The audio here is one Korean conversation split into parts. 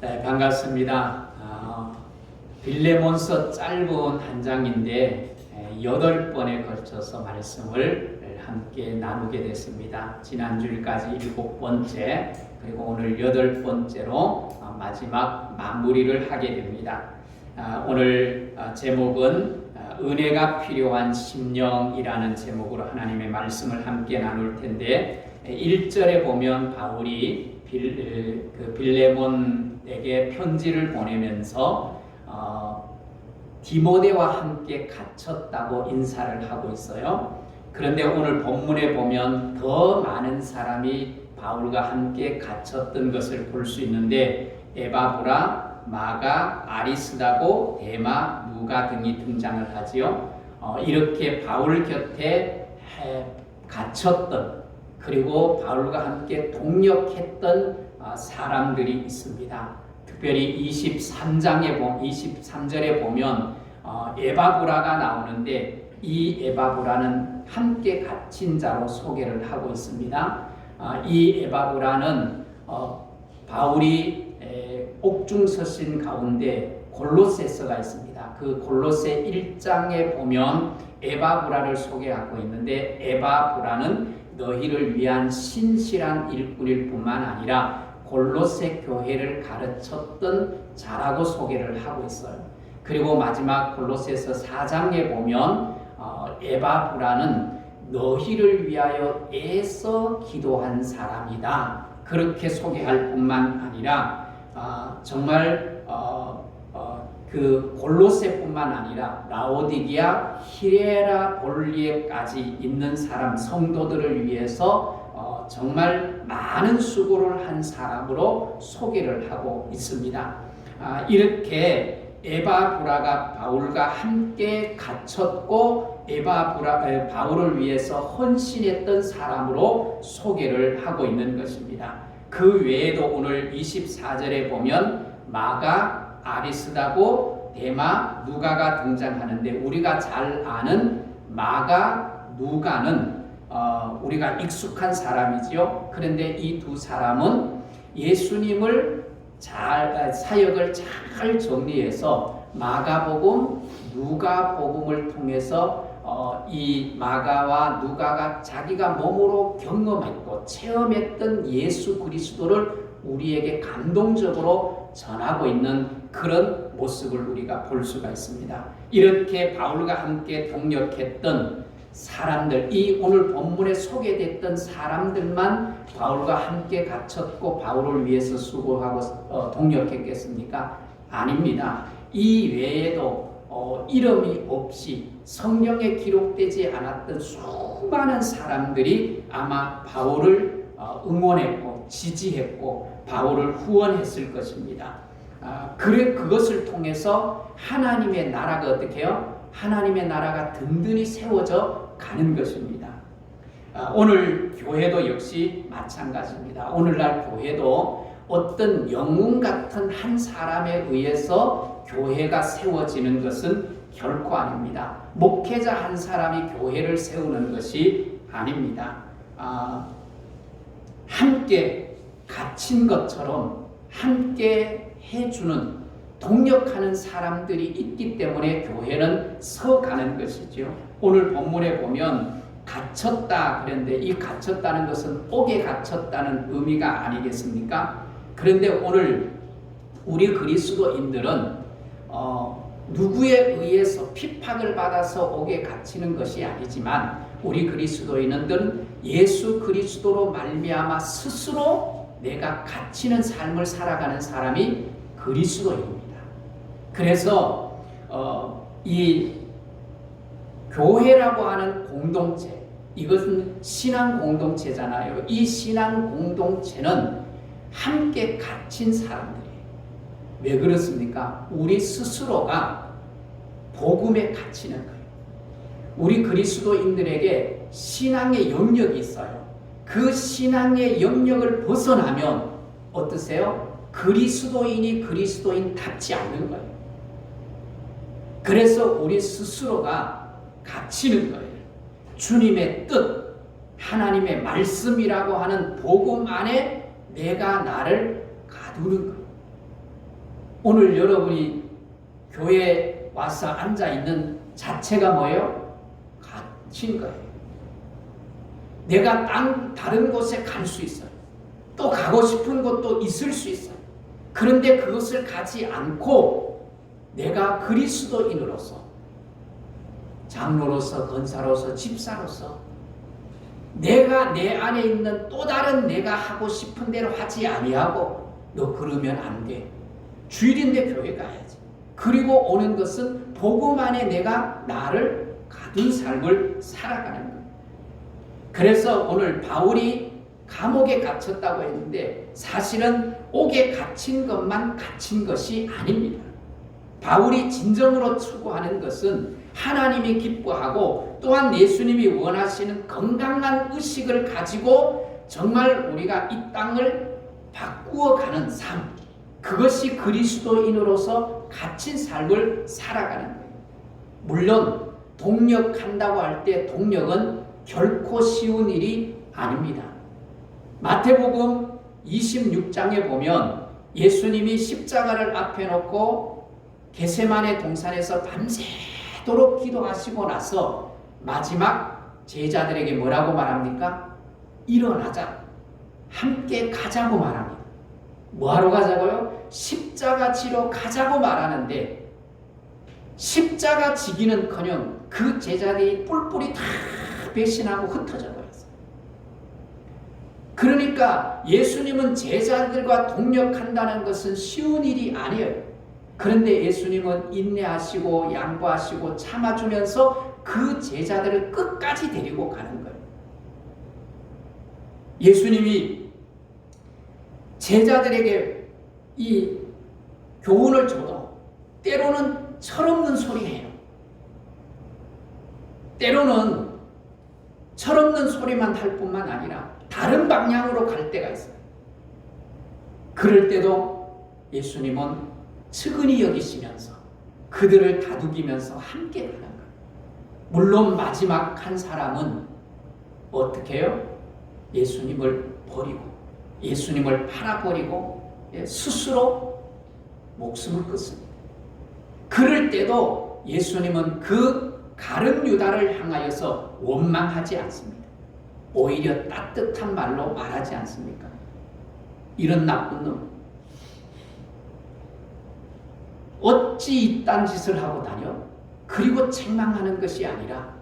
네, 반갑습니다. 빌레몬서 짧은 한 장인데 8번에 걸쳐서 말씀을 함께 나누게 됐습니다. 지난주일까지 7번째, 그리고 오늘 8번째로 마지막 마무리를 하게 됩니다. 오늘 제목은 은혜가 필요한 심령이라는 제목으로 하나님의 말씀을 함께 나눌 텐데, 1절에 보면 바울이 빌레몬에게 편지를 보내면서 디모데와 함께 갇혔다고 인사를 하고 있어요. 그런데 오늘 본문에 보면 더 많은 사람이 바울과 함께 갇혔던 것을 볼 수 있는데, 에바브라, 마가, 아리스다고, 데마, 누가 등이 등장을 하지요. 이렇게 바울 곁에 갇혔던, 그리고 바울과 함께 동역했던 사람들이 있습니다. 특별히 23절에 보면 에바브라가 나오는데, 이 에바브라는 함께 갇힌 자로 소개를 하고 있습니다. 이 에바브라는 바울이 옥중서신 가운데 골로새서가 있습니다. 그 골로새 1장에 보면 에바브라를 소개하고 있는데, 에바브라는 너희를 위한 신실한 일꾼일 뿐만 아니라 골로새 교회를 가르쳤던 자라고 소개를 하고 있어요. 그리고 마지막 골로새서 4장에 보면 에바브라는 너희를 위하여 애써 기도한 사람이다, 그렇게 소개할 뿐만 아니라 정말 그 골로새뿐만 아니라 라오디게아, 히에라볼리에까지 있는 사람, 성도들을 위해서 정말 많은 수고를 한 사람으로 소개를 하고 있습니다. 이렇게 에바브라가 바울과 함께 갇혔고 바울을 위해서 헌신했던 사람으로 소개를 하고 있는 것입니다. 그 외에도 오늘 24절에 보면 마가, 아리스다고, 데마, 누가가 등장하는데, 우리가 잘 아는 마가, 누가는 우리가 익숙한 사람이지요. 그런데 이 두 사람은 예수님을 사역을 잘 정리해서 마가복음, 누가복음을 통해서 이 마가와 누가가 자기가 몸으로 경험했고 체험했던 예수 그리스도를 우리에게 감동적으로 전하고 있는 그런 모습을 우리가 볼 수가 있습니다. 이렇게 바울과 함께 동역했던 사람들, 이 오늘 본문에 소개됐던 사람들만 바울과 함께 갇혔고 바울을 위해서 수고하고 동역했겠습니까? 아닙니다. 이 외에도 이름이 없이 성경에 기록되지 않았던 수많은 사람들이 아마 바울을 응원했고 지지했고 바울을 후원했을 것입니다. 그것을 통해서 하나님의 나라가 어떻게 해요? 하나님의 나라가 든든히 세워져 가는 것입니다. 오늘 교회도 역시 마찬가지입니다. 오늘날 교회도 어떤 영웅 같은 한 사람에 의해서 교회가 세워지는 것은 결코 아닙니다. 목회자 한 사람이 교회를 세우는 것이 아닙니다. 함께 갇힌 것처럼 함께 해주는, 동역하는 사람들이 있기 때문에 교회는 서가는 것이죠. 오늘 본문에 보면 갇혔다 그랬는데, 이 갇혔다는 것은 옥에 갇혔다는 의미가 아니겠습니까? 그런데 오늘 우리 그리스도인들은 누구에 의해서 핍박을 받아서 옥에 갇히는 것이 아니지만, 우리 그리스도인들은 예수 그리스도로 말미암아 스스로 내가 갇히는 삶을 살아가는 사람이 그리스도입니다. 그래서 이 교회라고 하는 공동체, 이것은 신앙 공동체잖아요. 이 신앙 공동체는 함께 갇힌 사람들이에요. 왜 그렇습니까? 우리 스스로가 복음에 갇히는 거예요. 우리 그리스도인들에게 신앙의 영역이 있어요. 그 신앙의 영역을 벗어나면 어떠세요? 그리스도인이 그리스도인답지 않는 거예요. 그래서 우리 스스로가 갇히는 거예요. 주님의 뜻, 하나님의 말씀이라고 하는 복음 안에 내가 나를 가두는 거예요. 오늘 여러분이 교회에 와서 앉아있는 자체가 뭐예요? 갇힌 거예요. 내가 다른 곳에 갈 수 있어요. 또 가고 싶은 곳도 있을 수 있어요. 그런데 그것을 가지 않고 내가 그리스도인으로서, 장로로서, 권사로서, 집사로서 내가 내 안에 있는 또 다른 내가 하고 싶은 대로 하지 아니하고, 너 그러면 안 돼. 주일인데 교회 가야지. 그리고 오는 것은 복음 안에 내가 나를 가둔 삶을 살아가는 거예요. 그래서 오늘 바울이 감옥에 갇혔다고 했는데 사실은 옥에 갇힌 것만 갇힌 것이 아닙니다. 바울이 진정으로 추구하는 것은 하나님이 기뻐하고 또한 예수님이 원하시는 건강한 의식을 가지고 정말 우리가 이 땅을 바꾸어가는 삶, 그것이 그리스도인으로서 갇힌 삶을 살아가는 거예요. 물론 동력한다고 할 때 동력은 결코 쉬운 일이 아닙니다. 마태복음 26장에 보면 예수님이 십자가를 앞에 놓고 겟세마네 동산에서 밤새도록 기도하시고 나서 마지막 제자들에게 뭐라고 말합니까? 일어나자, 함께 가자고 말합니다. 뭐하러 가자고요? 십자가 지러 가자고 말하는데 십자가 지기는커녕 그 제자들이 뿔뿔이 다 배신하고 흩어져 버렸어요. 그러니까 예수님은 제자들과 동력한다는 것은 쉬운 일이 아니에요. 그런데 예수님은 인내하시고 양보하시고 참아주면서 그 제자들을 끝까지 데리고 가는 거예요. 예수님이 제자들에게 이 교훈을 줘도 때로는 철없는 소리 해요. 때로는 철없는 소리만 할 뿐만 아니라 다른 방향으로 갈 때가 있어요. 그럴 때도 예수님은 측은히 여기시면서 그들을 다독이면서 함께 가는 거예요. 물론 마지막 한 사람은 어떻게 해요? 예수님을 버리고 예수님을 팔아버리고 스스로 목숨을 끊습니다. 그럴 때도 예수님은 그 가룟 유다를 향하여서 원망하지 않습니다. 오히려 따뜻한 말로 말하지 않습니까? 이런 나쁜 놈, 어찌 이딴 짓을 하고 다녀? 그리고 책망하는 것이 아니라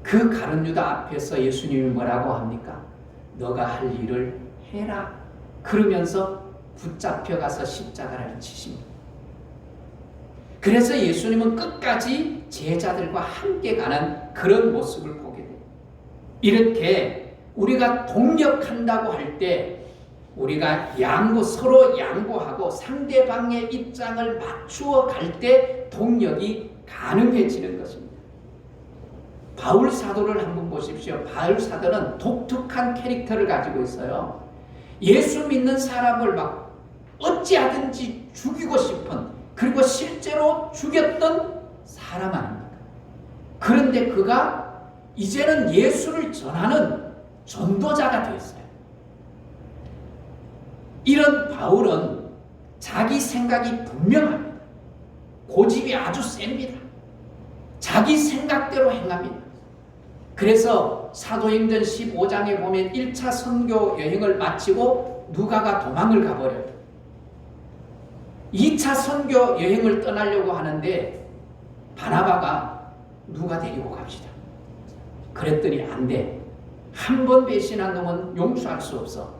그 가룟 유다 앞에서 예수님이 뭐라고 합니까? 너가 할 일을 해라. 그러면서 붙잡혀가서 십자가를 치십니다. 그래서 예수님은 끝까지 제자들과 함께 가는 그런 모습을 보게 돼요. 이렇게 우리가 동력한다고 할 때 우리가 서로 양보하고 상대방의 입장을 맞추어 갈 때 동력이 가능해지는 것입니다. 바울 사도를 한번 보십시오. 바울 사도는 독특한 캐릭터를 가지고 있어요. 예수 믿는 사람을 막 어찌하든지 죽이고 싶은, 그리고 실제로 죽였던 사람 아닙니까? 그런데 그가 이제는 예수를 전하는 전도자가 되었어요. 이런 바울은 자기 생각이 분명합니다. 고집이 아주 셉니다. 자기 생각대로 행합니다. 그래서 사도행전 15장에 보면 1차 선교 여행을 마치고 누가가 도망을 가버려요. 2차 선교 여행을 떠나려고 하는데 바나바가 누가 데리고 갑시다. 그랬더니 안 돼. 한 번 배신한 놈은 용서할 수 없어.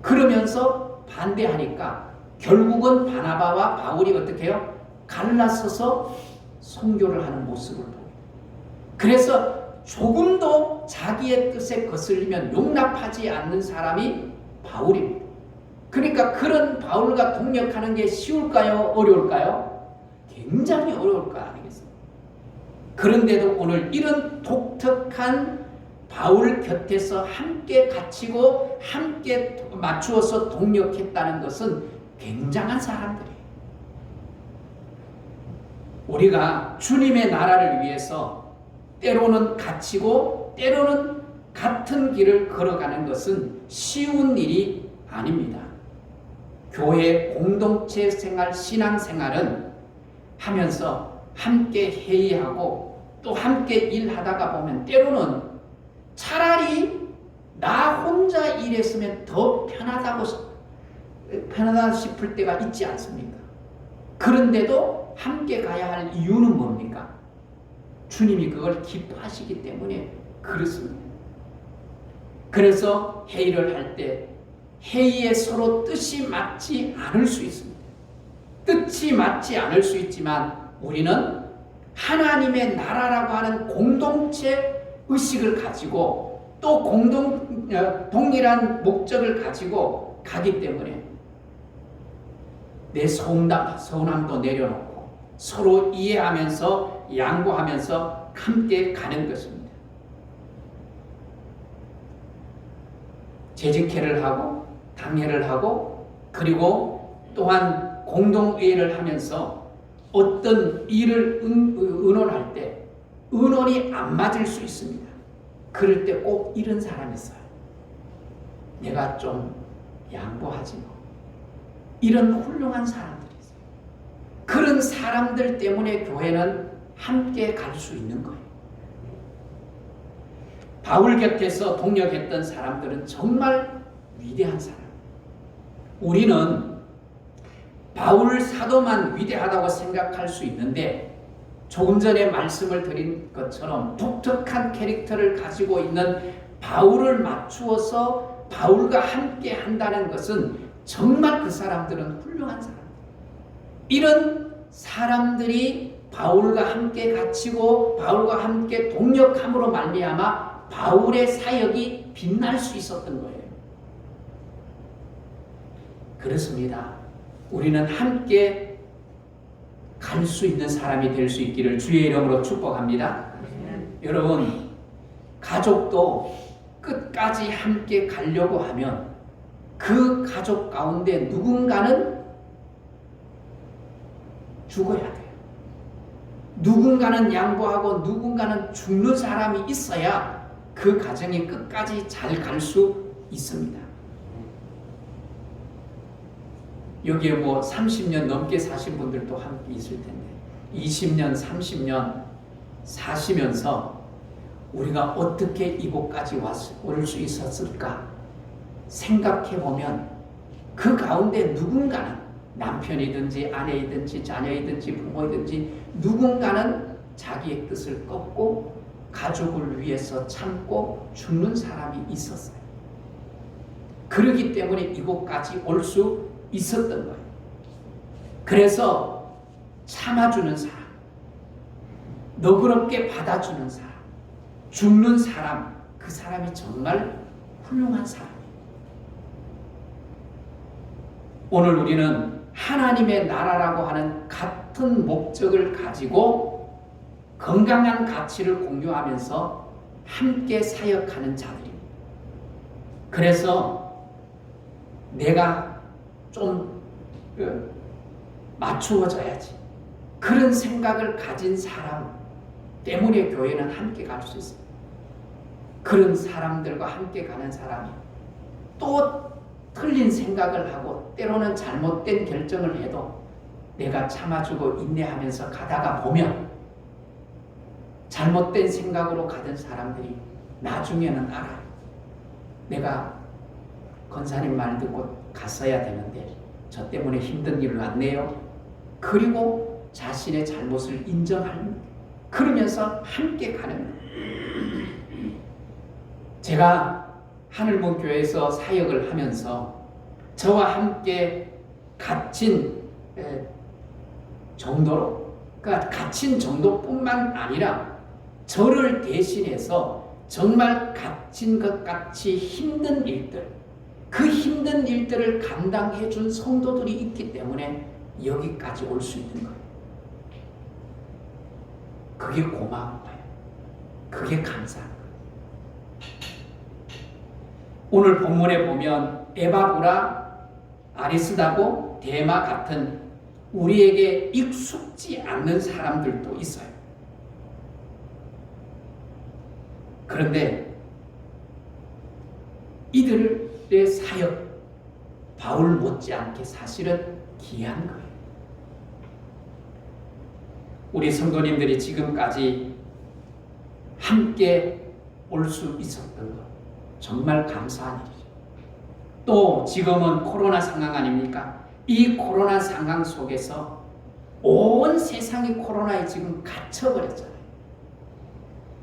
그러면서 반대하니까 결국은 바나바와 바울이 어떻게 해요? 갈라서서 선교를 하는 모습을 보여요. 그래서 조금도 자기의 뜻에 거슬리면 용납하지 않는 사람이 바울입니다. 그러니까 그런 바울과 동력하는 게 쉬울까요? 어려울까요? 굉장히 어려울 거 아니겠습니까? 그런데도 오늘 이런 독특한 바울 곁에서 함께 갇히고 함께 맞추어서 동력했다는 것은 굉장한 사람들이에요. 우리가 주님의 나라를 위해서 때로는 갇히고 때로는 같은 길을 걸어가는 것은 쉬운 일이 아닙니다. 교회 공동체 생활, 신앙생활은 하면서 함께 회의하고 또 함께 일하다가 보면 때로는 차라리 나 혼자 일했으면 더 편하다 싶을 때가 있지 않습니까? 그런데도 함께 가야 할 이유는 뭡니까? 주님이 그걸 기뻐하시기 때문에 그렇습니다. 그래서 회의를 할 때 회의에 서로 뜻이 맞지 않을 수 있습니다. 뜻이 맞지 않을 수 있지만 우리는 하나님의 나라라고 하는 공동체 의식을 가지고 또 동일한 목적을 가지고 가기 때문에 내 서운함도 내려놓고 서로 이해하면서 양보하면서 함께 가는 것입니다. 재직회를 하고 당회를 하고 그리고 또한 공동회의를 하면서 어떤 일을 의논할 때 의논이 안 맞을 수 있습니다. 그럴 때 꼭 이런 사람이 있어요. 내가 좀 양보하지 뭐. 이런 훌륭한 사람들이 있어요. 그런 사람들 때문에 교회는 함께 갈 수 있는 거예요. 바울 곁에서 동역했던 사람들은 정말 위대한 사람. 우리는 바울 사도만 위대하다고 생각할 수 있는데 조금 전에 말씀을 드린 것처럼 독특한 캐릭터를 가지고 있는 바울을 맞추어서 바울과 함께 한다는 것은 정말 그 사람들은 훌륭한 사람. 이런 사람들이 바울과 함께 갇히고 바울과 함께 동역함으로 말미암아 바울의 사역이 빛날 수 있었던 거예요. 그렇습니다. 우리는 함께 갈 수 있는 사람이 될 수 있기를 주의 이름으로 축복합니다. 여러분, 가족도 끝까지 함께 가려고 하면 그 가족 가운데 누군가는 죽어야 돼요. 누군가는 양보하고 누군가는 죽는 사람이 있어야 그 가정이 끝까지 잘 갈 수 있습니다. 여기에 뭐 30년 넘게 사신 분들도 함께 있을 텐데 20년, 30년 사시면서 우리가 어떻게 이곳까지 올 수 있었을까 생각해보면 그 가운데 누군가는 남편이든지 아내이든지 자녀이든지 부모이든지 누군가는 자기의 뜻을 꺾고 가족을 위해서 참고 죽는 사람이 있었어요. 그렇기 때문에 이곳까지 올 수 있었던 거예요. 그래서 참아주는 사람, 너그럽게 받아주는 사람, 죽는 사람, 그 사람이 정말 훌륭한 사람이에요. 오늘 우리는 하나님의 나라라고 하는 같은 목적을 가지고 건강한 가치를 공유하면서 함께 사역하는 자들입니다. 그래서 내가 좀 맞추어져야지. 그런 생각을 가진 사람 때문에 교회는 함께 갈 수 있어요. 그런 사람들과 함께 가는 사람이 또 틀린 생각을 하고 때로는 잘못된 결정을 해도 내가 참아주고 인내하면서 가다가 보면 잘못된 생각으로 가던 사람들이 나중에는 알아요. 내가 권사님 말 듣고 갔어야 되는데 저 때문에 힘든 일을 왔네요. 그리고 자신의 잘못을 인정하는, 그러면서 함께 가는 거예요. 제가 하늘문 교회에서 사역을 하면서 저와 함께 갇힌 정도로, 그러니까 갇힌 정도뿐만 아니라 저를 대신해서 정말 갇힌 것 같이 힘든 일들, 그 힘든 일들을 감당해 준 성도들이 있기 때문에 여기까지 올 수 있는 거예요. 그게 고마운 거예요. 그게 감사한 거예요. 오늘 본문에 보면 에바브라, 아리스다고, 데마 같은 우리에게 익숙지 않는 사람들도 있어요. 그런데 이들의 사역, 바울 못지않게 사실은 귀한 거예요. 우리 성도님들이 지금까지 함께 올 수 있었던 것 정말 감사한 일이죠. 또 지금은 코로나 상황 아닙니까? 이 코로나 상황 속에서 온 세상이 코로나에 지금 갇혀버렸잖아요.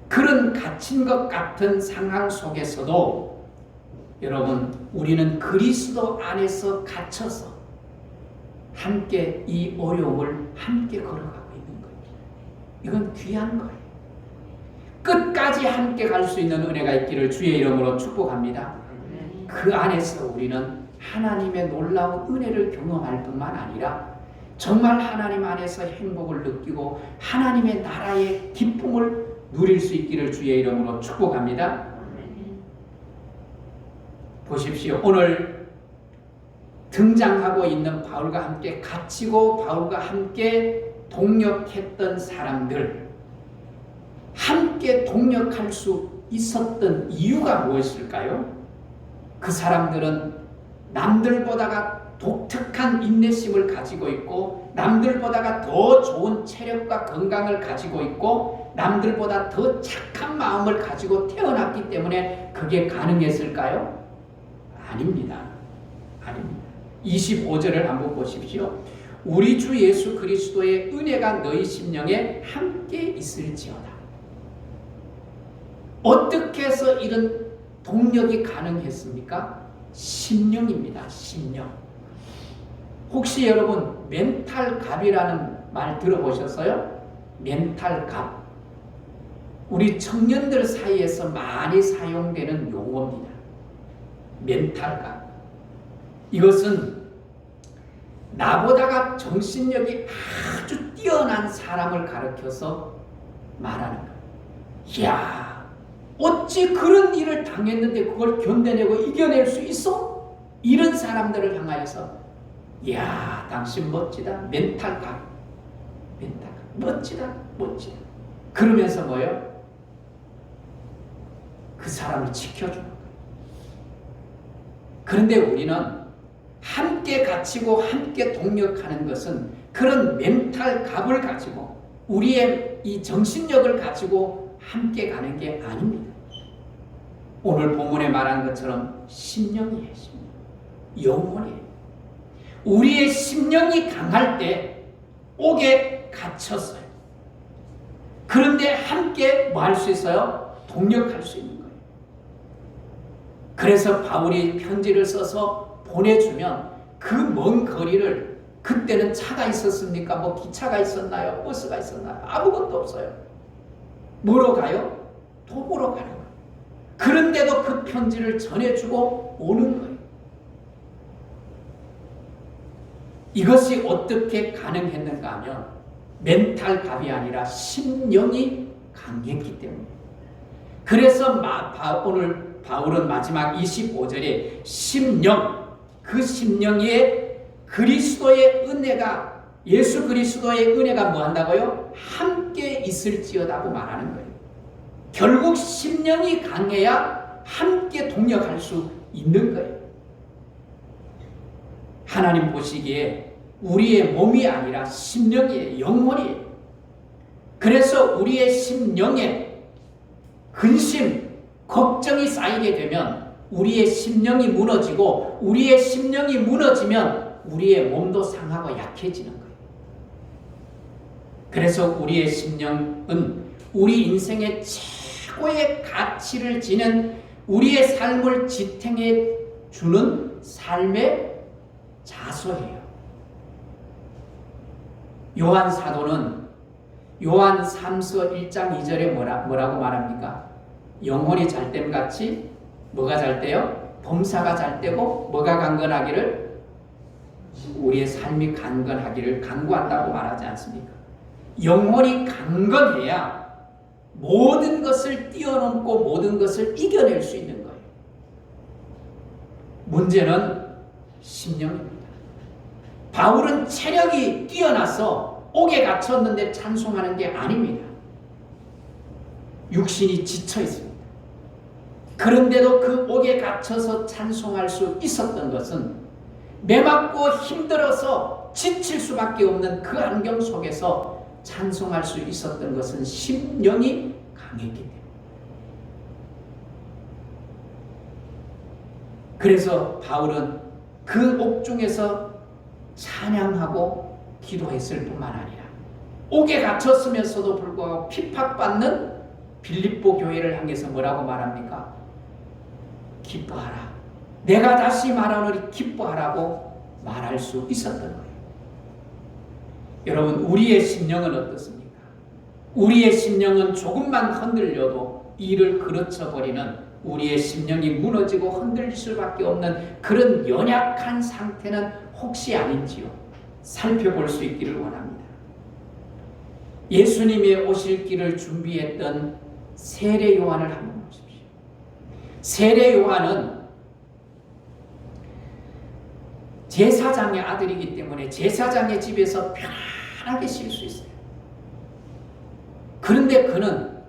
그런 갇힌 것 같은 상황 속에서도 여러분, 우리는 그리스도 안에서 갇혀서 함께 이 어려움을 함께 걸어가고 있는 거예요. 이건 귀한 거예요. 끝까지 함께 갈 수 있는 은혜가 있기를 주의 이름으로 축복합니다. 그 안에서 우리는 하나님의 놀라운 은혜를 경험할 뿐만 아니라 정말 하나님 안에서 행복을 느끼고 하나님의 나라의 기쁨을 누릴 수 있기를 주의 이름으로 축복합니다. 보십시오. 오늘 등장하고 있는 바울과 함께 갇히고 바울과 함께 동역했던 사람들, 함께 동역할 수 있었던 이유가 무엇일까요? 그 사람들은 남들보다가 독특한 인내심을 가지고 있고 남들보다가 더 좋은 체력과 건강을 가지고 있고 남들보다 더 착한 마음을 가지고 태어났기 때문에 그게 가능했을까요? 아닙니다. 아닙니다. 25절을 한번 보십시오. 우리 주 예수 그리스도의 은혜가 너희 심령에 함께 있을지어다. 어떻게 해서 이런 동력이 가능했습니까? 심령입니다. 심령. 혹시 여러분 멘탈갑이라는 말 들어보셨어요? 멘탈갑. 우리 청년들 사이에서 많이 사용되는 용어입니다. 멘탈갑. 이것은 나보다가 정신력이 아주 뛰어난 사람을 가리켜서 말하는 거예요. 이야, 어찌 그런 일을 당했는데 그걸 견뎌내고 이겨낼 수 있어? 이런 사람들을 향하여서 이야, 당신 멋지다. 멘탈갑. 멘탈갑. 멋지다. 멋지다. 그러면서 뭐예요? 그 사람을 지켜주는 거예요. 그런데 우리는 함께 갇히고 함께 동력하는 것은 그런 멘탈갑을 가지고 우리의 이 정신력을 가지고 함께 가는 게 아닙니다. 오늘 본문에 말한 것처럼 심령이에요. 심령. 영혼이에요. 우리의 심령이 강할 때 옥에 갇혔어요. 그런데 함께 뭐 할 수 있어요? 동력할 수 있는 거예요. 그래서 바울이 편지를 써서 보내주면 그 먼 거리를, 그때는 차가 있었습니까? 뭐 기차가 있었나요? 버스가 있었나요? 아무것도 없어요. 뭐로 가요? 도보로 가는 거예요. 그런데도 그 편지를 전해주고 오는 거예요. 이것이 어떻게 가능했는가 하면 멘탈갑이 아니라 심령이 강했기 때문에. 그래서 오늘 바울은 마지막 25절에 심령, 그 심령에 그리스도의 은혜가, 예수 그리스도의 은혜가 뭐 한다고요? 함께 있을지어다고 말하는 거예요. 결국 심령이 강해야 함께 동력할 수 있는 거예요. 하나님 보시기에 우리의 몸이 아니라 심령이에요. 영혼이에요. 그래서 우리의 심령에 근심, 걱정이 쌓이게 되면 우리의 심령이 무너지고, 우리의 심령이 무너지면 우리의 몸도 상하고 약해지는 거예요. 그래서 우리의 심령은 우리 인생의 최고의 가치를 지닌 우리의 삶을 지탱해 주는 삶의 자소예요. 요한 사도는 요한 3서 1장 2절에 뭐라고 말합니까? 영혼이 잘됨 같이 뭐가 잘 돼요? 범사가 잘 되고 뭐가 강건하기를? 우리의 삶이 강건하기를 간구한다고 말하지 않습니까? 영혼이 강건해야 모든 것을 뛰어넘고 모든 것을 이겨낼 수 있는 거예요. 문제는 심령입니다. 바울은 체력이 뛰어나서 옥에 갇혔는데 찬송하는 게 아닙니다. 육신이 지쳐 있습니다. 그런데도 그 옥에 갇혀서 찬송할 수 있었던 것은 매맞고 힘들어서 지칠 수밖에 없는 그 환경 속에서 찬송할 수 있었던 것은 심령이 강했기 때문에. 그래서 바울은 그 옥중에서 찬양하고 기도했을 뿐만 아니라 옥에 갇혔으면서도 불구하고 핍박받는 빌립보 교회를 향해서 뭐라고 말합니까? 기뻐하라. 내가 다시 말하노니 기뻐하라고 말할 수 있었던 거예요. 여러분, 우리의 심령은 어떻습니까? 우리의 심령은 조금만 흔들려도 이를 그르쳐버리는, 우리의 심령이 무너지고 흔들릴 수밖에 없는 그런 연약한 상태는 혹시 아닌지요? 살펴볼 수 있기를 원합니다. 예수님이 오실 길을 준비했던 세례 요한을 한번 보십시오. 세례 요한은 제사장의 아들이기 때문에 제사장의 집에서 편안하게 쉴 수 있어요. 그런데 그는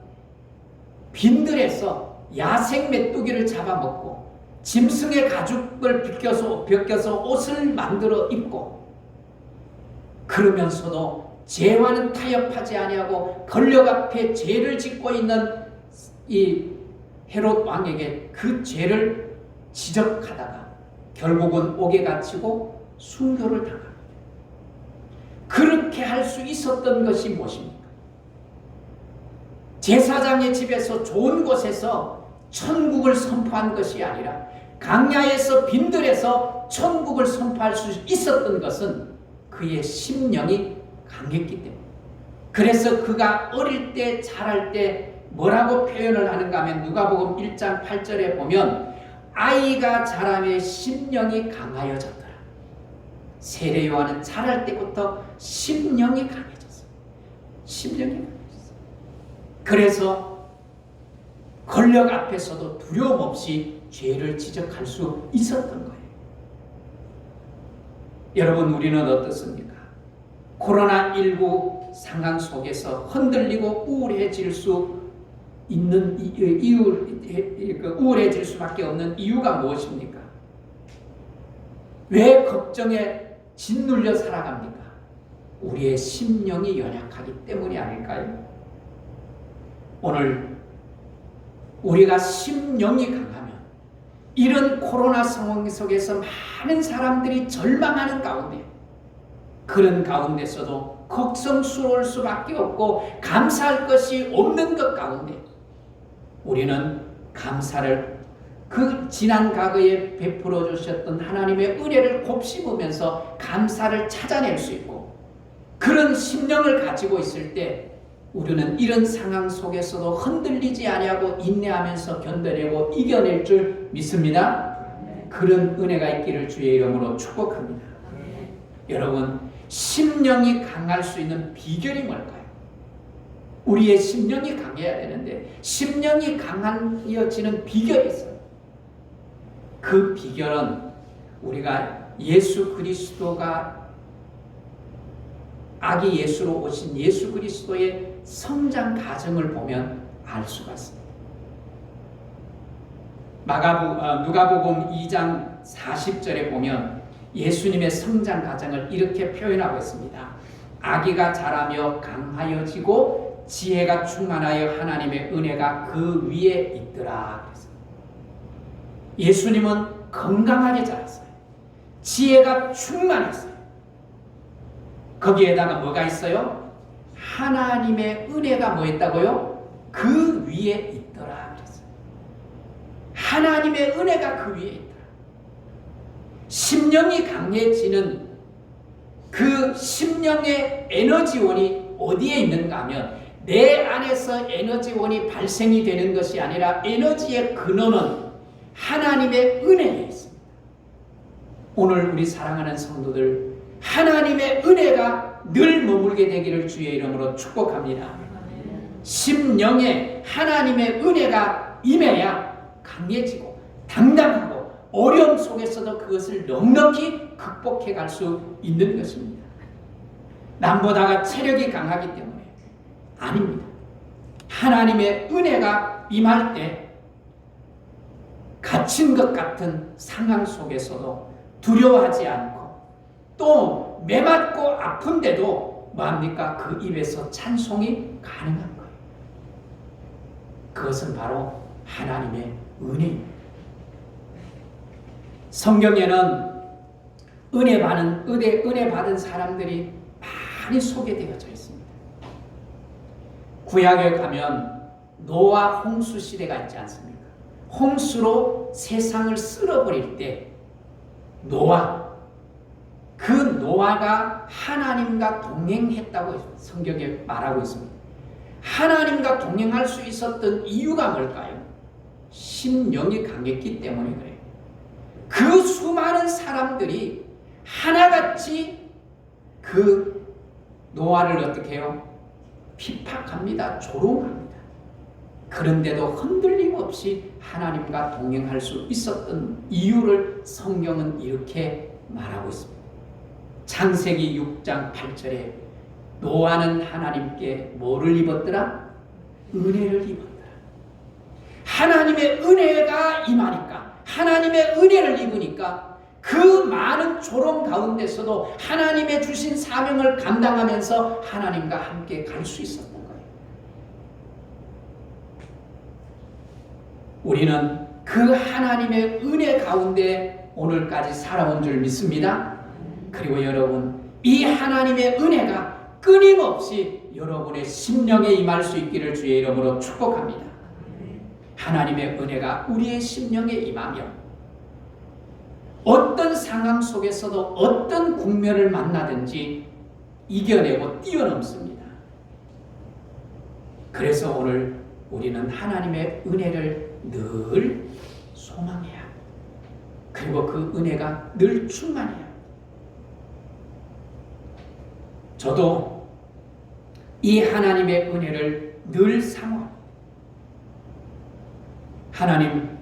빈들에서 야생 메뚜기를 잡아먹고 짐승의 가죽을 벗겨서 옷을 만들어 입고, 그러면서도 죄와는 타협하지 아니하고 권력 앞에 죄를 짓고 있는 이 헤롯 왕에게 그 죄를 지적하다가 결국은 옥에 갇히고 순교를 당합니다. 그렇게 할 수 있었던 것이 무엇입니까? 제사장의 집에서 좋은 곳에서 천국을 선포한 것이 아니라 강야에서 빈들에서 천국을 선포할 수 있었던 것은 그의 심령이 강했기 때문에. 그래서 그가 어릴 때 자랄 때 뭐라고 표현을 하는가 하면 누가복음 1장 8절에 보면 아이가 자라매 심령이 강하여졌더라. 세례 요한은 자랄 때부터 심령이 강해졌어요. 심령이 강해졌어요. 그래서 권력 앞에서도 두려움 없이 죄를 지적할 수 있었던 거예요. 여러분, 우리는 어떻습니까? 코로나19 상황 속에서 흔들리고 우울해질 수 있는 우울해질 수밖에 없는 이유가 무엇입니까? 왜 걱정에 짓눌려 살아갑니까? 우리의 심령이 연약하기 때문이 아닐까요? 오늘 우리가 심령이 강하면 이런 코로나 상황 속에서 많은 사람들이 절망하는 가운데, 그런 가운데서도 걱정스러울 수밖에 없고 감사할 것이 없는 것 가운데 우리는 감사를, 그 지난 과거에 베풀어 주셨던 하나님의 은혜를 곱씹으면서 감사를 찾아낼 수 있고, 그런 심령을 가지고 있을 때 우리는 이런 상황 속에서도 흔들리지 아니하고 인내하면서 견뎌내고 이겨낼 줄 믿습니다. 그런 은혜가 있기를 주의 이름으로 축복합니다. 여러분, 심령이 강할 수 있는 비결이 뭘까요? 우리의 심령이 강해야 되는데 심령이 강해지는 비결이 있어요. 그 비결은 우리가 예수 그리스도가 아기 예수로 오신 예수 그리스도의 성장 과정을 보면 알 수가 있습니다. 누가복음 2장 40절에 보면 예수님의 성장 과정을 이렇게 표현하고 있습니다. 아기가 자라며 강하여지고 지혜가 충만하여 하나님의 은혜가 그 위에 있더라. 예수님은 건강하게 자랐어요. 지혜가 충만했어요. 거기에다가 뭐가 있어요? 하나님의 은혜가 뭐 있다고요? 그 위에 있더라. 그랬어요. 하나님의 은혜가 그 위에 있더라. 심령이 강해지는 그 심령의 에너지원이 어디에 있는가 하면 내 안에서 에너지원이 발생이 되는 것이 아니라 에너지의 근원은 하나님의 은혜에 있습니다. 오늘 우리 사랑하는 성도들, 하나님의 은혜가 늘 머물게 되기를 주의 이름으로 축복합니다. 심령에 하나님의 은혜가 임해야 강해지고 당당하고 어려움 속에서도 그것을 넉넉히 극복해 갈 수 있는 것입니다. 남보다가 체력이 강하기 때문에 아닙니다. 하나님의 은혜가 임할 때 갇힌 것 같은 상황 속에서도 두려워하지 않고 또 매맞고 아픈데도 뭐합니까? 그 입에서 찬송이 가능한 거예요. 그것은 바로 하나님의 은혜입니다. 성경에는 은혜 받은 사람들이 많이 소개되어져 있습니다. 구약에 가면 노아 홍수 시대가 있지 않습니까? 홍수로 세상을 쓸어버릴 때 그 노아가 하나님과 동행했다고 성경에 말하고 있습니다. 하나님과 동행할 수 있었던 이유가 뭘까요? 심령이 강했기 때문에 그래요. 그 수많은 사람들이 하나같이 그 노아를 어떻게 해요? 핍박합니다. 조롱합니다. 그런데도 흔들림 없이 하나님과 동행할 수 있었던 이유를 성경은 이렇게 말하고 있습니다. 창세기 6장 8절에 노아는 하나님께 뭐를 입었더라? 은혜를 입었더라. 하나님의 은혜가 임하니까, 하나님의 은혜를 입으니까 그 많은 조롱 가운데서도 하나님의 주신 사명을 감당하면서 하나님과 함께 갈 수 있었던 거예요. 우리는 그 하나님의 은혜 가운데 오늘까지 살아온 줄 믿습니다. 그리고 여러분, 이 하나님의 은혜가 끊임없이 여러분의 심령에 임할 수 있기를 주의 이름으로 축복합니다. 하나님의 은혜가 우리의 심령에 임하며 어떤 상황 속에서도 어떤 국면을 만나든지 이겨내고 뛰어넘습니다. 그래서 오늘 우리는 하나님의 은혜를 늘 소망해야 합니다. 그리고 그 은혜가 늘 충만해야 합니다. 저도 이 하나님의 은혜를 늘 사모합니다. 하나님,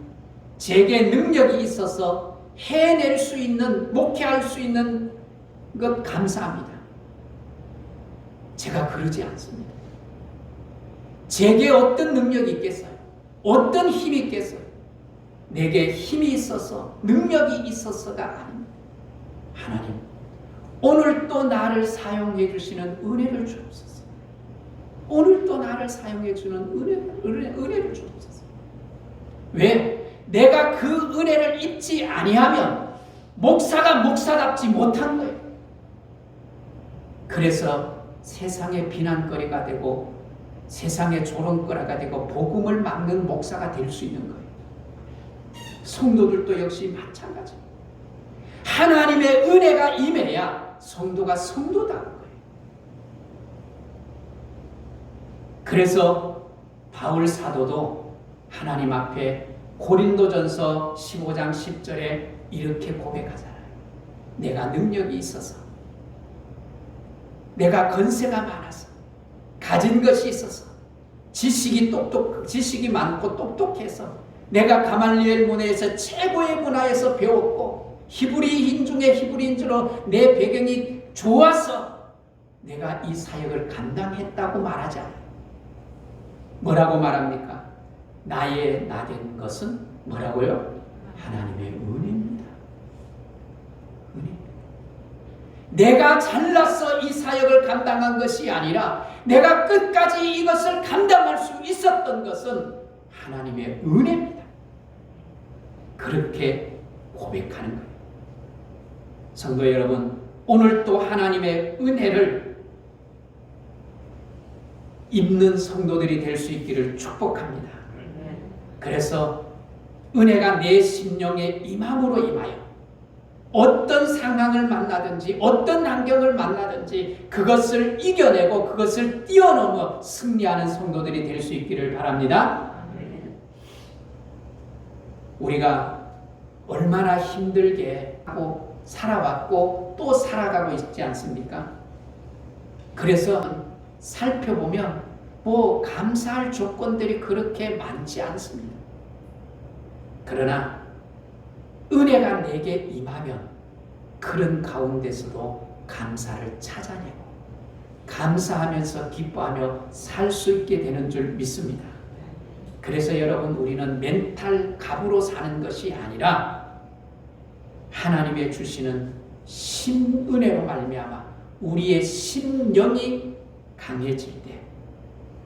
제게 능력이 있어서 해낼 수 있는, 목회할 수 있는 것 감사합니다. 제가 그러지 않습니다. 제게 어떤 능력이 있겠어요? 어떤 힘이 있겠어요? 내게 힘이 있어서, 능력이 있어서가 아닙니다. 하나님, 오늘 또 나를 사용해 주시는 은혜를 주옵소서. 오늘 또 나를 사용해 주는 은혜를 주옵소서. 왜? 내가 그 은혜를 입지 아니하면 목사가 목사답지 못한 거예요. 그래서 세상의 비난거리가 되고 세상의 조롱거리가 되고 복음을 막는 목사가 될 수 있는 거예요. 성도들도 역시 마찬가지입니다. 하나님의 은혜가 임해야 성도가 성도다는 거예요. 그래서 바울 사도도 하나님 앞에 고린도전서 15장 10절에 이렇게 고백하잖아요. 내가 능력이 있어서, 내가 건세가 많아서, 가진 것이 있어서, 지식이 많고 똑똑해서, 내가 가말리엘 문화에서 최고의 문화에서 배웠고 히브리인 중에 히브리인 줄로 내 배경이 좋아서 내가 이 사역을 감당했다고 말하지 않아요. 뭐라고 말합니까? 나의 나된 것은 뭐라고요? 하나님의 은혜입니다. 은혜. 내가 잘나서 이 사역을 감당한 것이 아니라 내가 끝까지 이것을 감당할 수 있었던 것은 하나님의 은혜입니다. 그렇게 고백하는 거예요. 성도 여러분, 오늘 또 하나님의 은혜를 입는 성도들이 될 수 있기를 축복합니다. 그래서 은혜가 내 심령에 임함으로 임하여 어떤 상황을 만나든지 어떤 환경을 만나든지 그것을 이겨내고 그것을 뛰어넘어 승리하는 성도들이 될 수 있기를 바랍니다. 우리가 얼마나 힘들게 하고 살아왔고 또 살아가고 있지 않습니까? 그래서 살펴보면 감사할 조건들이 그렇게 많지 않습니다. 그러나 은혜가 내게 임하면 그런 가운데서도 감사를 찾아내고 감사하면서 기뻐하며 살 수 있게 되는 줄 믿습니다. 그래서 여러분, 우리는 멘탈 갑으로 사는 것이 아니라 하나님의 주시는 신은혜로 말미암아 우리의 심령이 강해질 때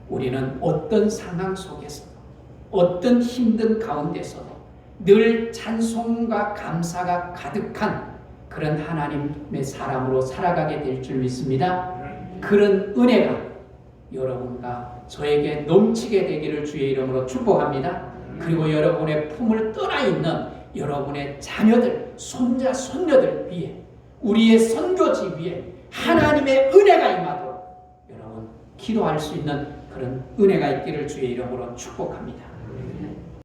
우리는 어떤 상황 속에서도 어떤 힘든 가운데서도 늘 찬송과 감사가 가득한 그런 하나님의 사람으로 살아가게 될 줄 믿습니다. 그런 은혜가 여러분과 저에게 넘치게 되기를 주의 이름으로 축복합니다. 그리고 여러분의 품을 떠나 있는 여러분의 자녀들, 손자, 손녀들 위해 우리의 선교지 위에 하나님의 은혜가 임하도록 여러분 기도할 수 있는 그런 은혜가 있기를 주의 이름으로 축복합니다.